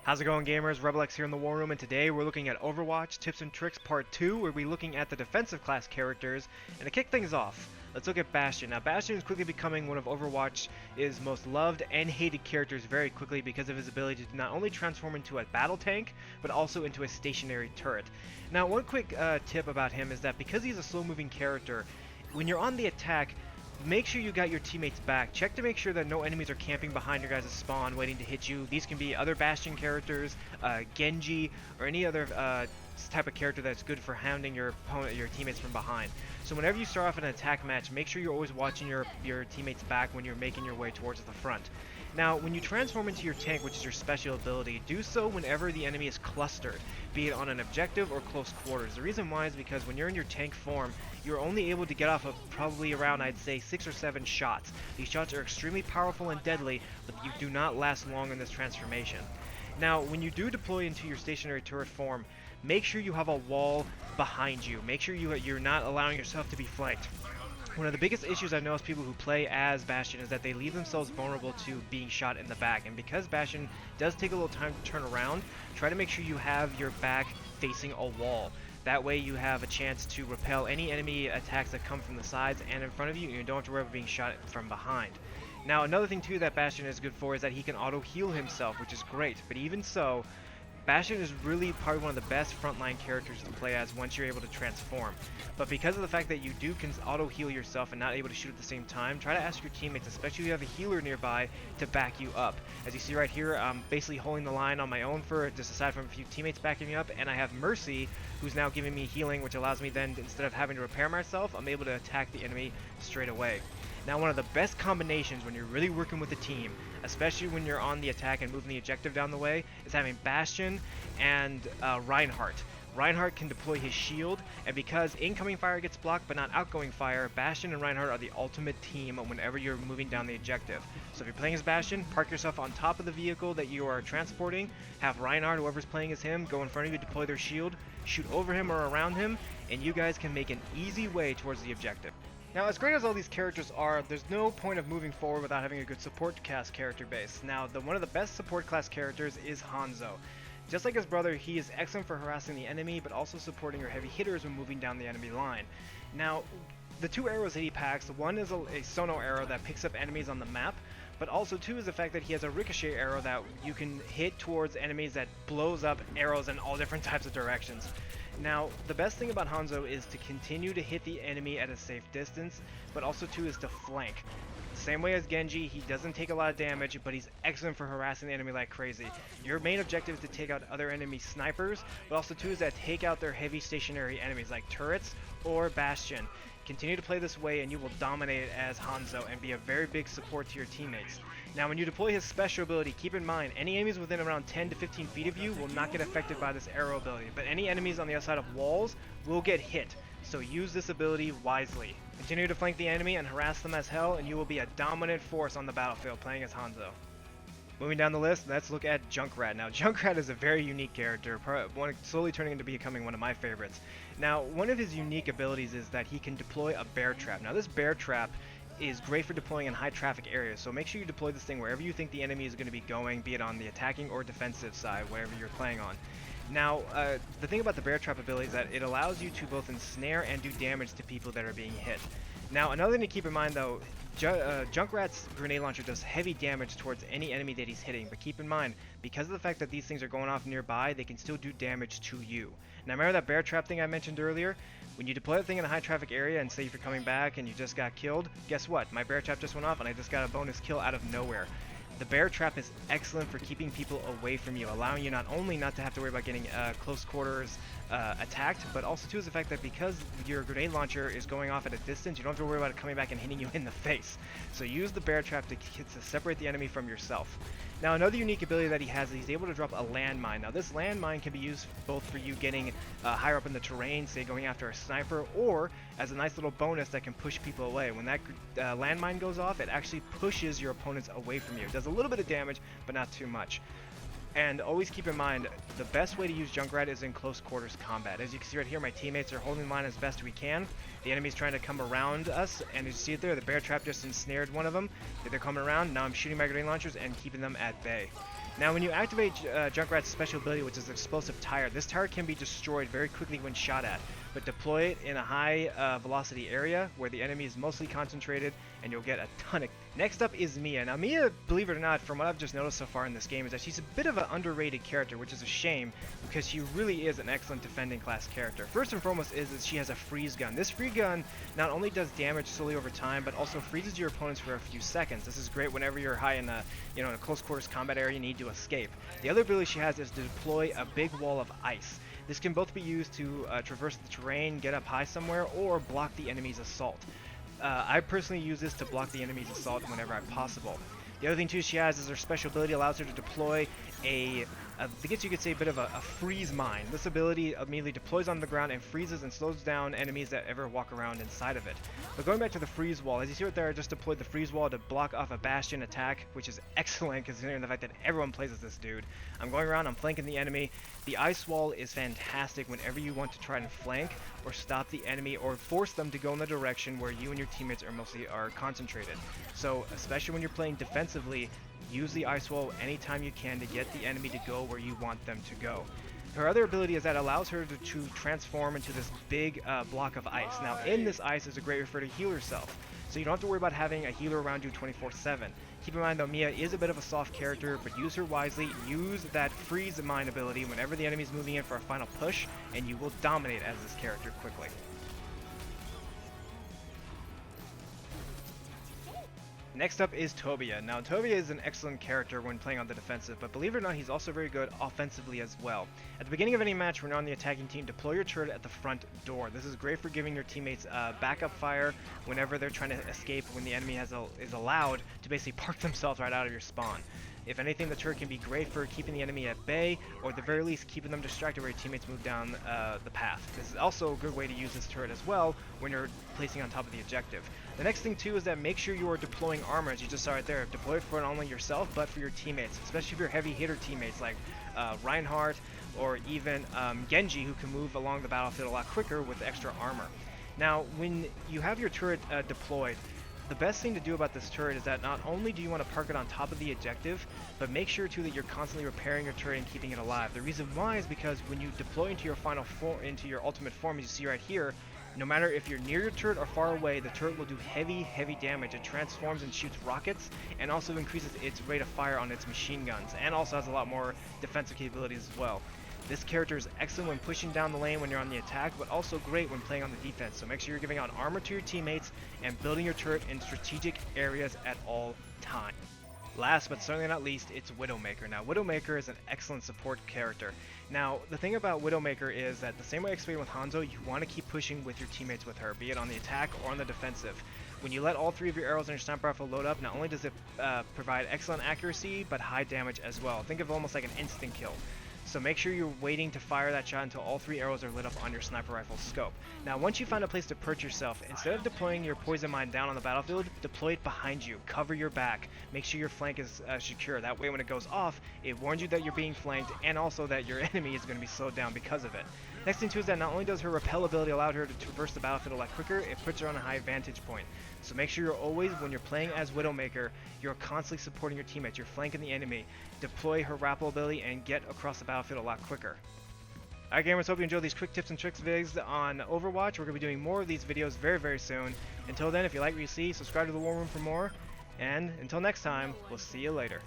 How's it going, gamers? RebelX here in the War Room, and today we're looking at Overwatch Tips and Tricks Part 2, where we're looking at the defensive class characters. And to kick things off, let's look at Bastion. Now, Bastion is quickly becoming one of Overwatch's most loved and hated characters very quickly because of his ability to not only transform into a battle tank, but also into a stationary turret. Now, one quick tip about him is that because he's a slow-moving character, when you're on the attack, make sure you got your teammates back. Check to make sure that no enemies are camping behind your guys' spawn waiting to hit you. These can be other Bastion characters, Genji, or any other type of character that's good for hounding your teammates from behind. So whenever you start off an attack match, make sure you're always watching your teammates back when you're making your way towards the front. Now, when you transform into your tank, which is your special ability, do so whenever the enemy is clustered, be it on an objective or close quarters. The reason why is because when you're in your tank form, you're only able to get off of probably around, I'd say, 6 or 7 shots. These shots are extremely powerful and deadly, but you do not last long in this transformation. Now, when you do deploy into your stationary turret form, make sure you have a wall behind you. Make sure you're not allowing yourself to be flanked. One of the biggest issues I've noticed people who play as Bastion is that they leave themselves vulnerable to being shot in the back. And because Bastion does take a little time to turn around, try to make sure you have your back facing a wall. That way you have a chance to repel any enemy attacks that come from the sides and in front of you, and you don't have to worry about being shot from behind. Now, another thing too that Bastion is good for is that he can auto-heal himself, which is great. But even so, Bastion is really probably one of the best frontline characters to play as once you're able to transform. But because of the fact that you can auto-heal yourself and not able to shoot at the same time, try to ask your teammates, especially if you have a healer nearby, to back you up. As you see right here, I'm basically holding the line on my own for just aside from a few teammates backing me up, and I have Mercy, who's now giving me healing, which allows me then, instead of having to repair myself, I'm able to attack the enemy straight away. Now, one of the best combinations when you're really working with a team, especially when you're on the attack and moving the objective down the way, is having Bastion and Reinhardt. Reinhardt can deploy his shield, and because incoming fire gets blocked but not outgoing fire, Bastion and Reinhardt are the ultimate team whenever you're moving down the objective. So if you're playing as Bastion, park yourself on top of the vehicle that you are transporting, have Reinhardt, whoever's playing as him, go in front of you, deploy their shield, shoot over him or around him, and you guys can make an easy way towards the objective. Now, as great as all these characters are, there's no point of moving forward without having a good support class character base. Now, one of the best support class characters is Hanzo. Just like his brother, he is excellent for harassing the enemy, but also supporting your heavy hitters when moving down the enemy line. Now, the two arrows that he packs, one is a sono arrow that picks up enemies on the map, but also two is the fact that he has a ricochet arrow that you can hit towards enemies that blows up arrows in all different types of directions. Now, the best thing about Hanzo is to continue to hit the enemy at a safe distance, but also too is to flank. Same way as Genji, he doesn't take a lot of damage, but he's excellent for harassing the enemy like crazy. Your main objective is to take out other enemy snipers, but also too is that take out their heavy stationary enemies like turrets or Bastion. Continue to play this way and you will dominate it as Hanzo and be a very big support to your teammates. Now, when you deploy his special ability, keep in mind, any enemies within around 10 to 15 feet of you will not get affected by this arrow ability, but any enemies on the outside of walls will get hit, so use this ability wisely. Continue to flank the enemy and harass them as hell, and you will be a dominant force on the battlefield playing as Hanzo. Moving down the list, let's look at Junkrat. Now, Junkrat is a very unique character, slowly turning into becoming one of my favorites. Now, one of his unique abilities is that he can deploy a bear trap. Now, this bear trap is great for deploying in high traffic areas, so make sure you deploy this thing wherever you think the enemy is going to be going, be it on the attacking or defensive side, wherever you're playing on. Now, the thing about the bear trap ability is that it allows you to both ensnare and do damage to people that are being hit. Now, another thing to keep in mind though, Junkrat's grenade launcher does heavy damage towards any enemy that he's hitting, but keep in mind, because of the fact that these things are going off nearby, they can still do damage to you. Now, remember that bear trap thing I mentioned earlier? When you deploy the thing in a high traffic area and say if you're coming back and you just got killed, guess what? My bear trap just went off and I just got a bonus kill out of nowhere. The bear trap is excellent for keeping people away from you, allowing you not only not to have to worry about getting close quarters attacked, but also too is the fact that because your grenade launcher is going off at a distance, you don't have to worry about it coming back and hitting you in the face. So use the bear trap to separate the enemy from yourself. Now, another unique ability that he has is he's able to drop a landmine. Now, this landmine can be used both for you getting higher up in the terrain, say going after a sniper, or as a nice little bonus that can push people away. When that landmine goes off, it actually pushes your opponents away from you. It does a little bit of damage, but not too much. And always keep in mind, the best way to use Junkrat is in close quarters combat. As you can see right here, my teammates are holding line as best we can. The enemy's trying to come around us, and as you see it there, the bear trap just ensnared one of them. They're coming around. Now I'm shooting my grenade launchers and keeping them at bay. Now when you activate Junkrat's special ability, which is Explosive Tire, this tire can be destroyed very quickly when shot at, but deploy it in a high velocity area where the enemy is mostly concentrated, and you'll get a ton of... Next up is Mia. Now Mia, believe it or not, from what I've just noticed so far in this game, is that she's a bit of an underrated character, which is a shame because she really is an excellent defending class character. First and foremost is that she has a freeze gun. This free gun not only does damage slowly over time, but also freezes your opponents for a few seconds. This is great whenever you're high in a, in a close quarters combat area, you need to escape. The other ability she has is to deploy a big wall of ice. This can both be used to traverse the terrain, get up high somewhere, or block the enemy's assault. I personally use this to block the enemy's assault whenever possible. The other thing too she has is her special ability allows her to deploy I guess you could say a bit of a freeze mine. This ability immediately deploys on the ground and freezes and slows down enemies that ever walk around inside of it. But going back to the freeze wall, as you see right there, I just deployed the freeze wall to block off a Bastion attack, which is excellent considering the fact that everyone plays as this dude. I'm going around, I'm flanking the enemy. The ice wall is fantastic whenever you want to try and flank or stop the enemy or force them to go in the direction where you and your teammates are concentrated. So especially when you're playing defensively, use the ice wall anytime you can to get the enemy to go where you want them to go. Her other ability is that allows her to transform into this big block of ice. Now in this ice is a great way for her to heal herself, so you don't have to worry about having a healer around you 24/7. Keep in mind though, Mia is a bit of a soft character, but use her wisely. Use that freeze mine ability whenever the enemy's moving in for a final push, and you will dominate as this character quickly. Next up is Torbjorn. Now Torbjorn is an excellent character when playing on the defensive, but believe it or not, he's also very good offensively as well. At the beginning of any match when you're on the attacking team, deploy your turret at the front door. This is great for giving your teammates backup fire whenever they're trying to escape, when the enemy is allowed to basically park themselves right out of your spawn. If anything, the turret can be great for keeping the enemy at bay, or at the very least keeping them distracted where your teammates move down the path. This is also a good way to use this turret as well when you're placing on top of the objective. The next thing too is that make sure you are deploying armor, as you just saw right there. Deploy it for not only yourself, but for your teammates, especially if you're heavy hitter teammates like Reinhardt or even Genji, who can move along the battlefield a lot quicker with extra armor. Now, when you have your turret deployed, the best thing to do about this turret is that not only do you want to park it on top of the objective, but make sure too that you're constantly repairing your turret and keeping it alive. The reason why is because when you deploy into your final form, into your ultimate form, as you see right here, no matter if you're near your turret or far away, the turret will do heavy damage. It transforms and shoots rockets, and also increases its rate of fire on its machine guns, and also has a lot more defensive capabilities as well. This character is excellent when pushing down the lane when you're on the attack, but also great when playing on the defense. So make sure you're giving out armor to your teammates and building your turret in strategic areas at all times. Last but certainly not least, it's Widowmaker. Now, Widowmaker is an excellent support character. Now, the thing about Widowmaker is that the same way I explained with Hanzo, you want to keep pushing with your teammates with her, be it on the attack or on the defensive. When you let all three of your arrows and your sniper rifle load up, not only does it provide excellent accuracy, but high damage as well. Think of it almost like an instant kill. So make sure you're waiting to fire that shot until all three arrows are lit up on your sniper rifle scope. Now, once you find a place to perch yourself, instead of deploying your poison mine down on the battlefield, deploy it behind you. Cover your back. Make sure your flank is secure. That way when it goes off, it warns you that you're being flanked, and also that your enemy is going to be slowed down because of it. Next thing too is that not only does her repel ability allow her to traverse the battlefield a lot quicker, it puts her on a high vantage point. So make sure you're always, when you're playing as Widowmaker, you're constantly supporting your teammates. You're flanking the enemy. Deploy her rappel ability and get across the battlefield a lot quicker. Alright gamers, hope you enjoyed these quick tips and tricks videos on Overwatch. We're going to be doing more of these videos very soon. Until then, if you like what you see, subscribe to the War Room for more. And until next time, we'll see you later.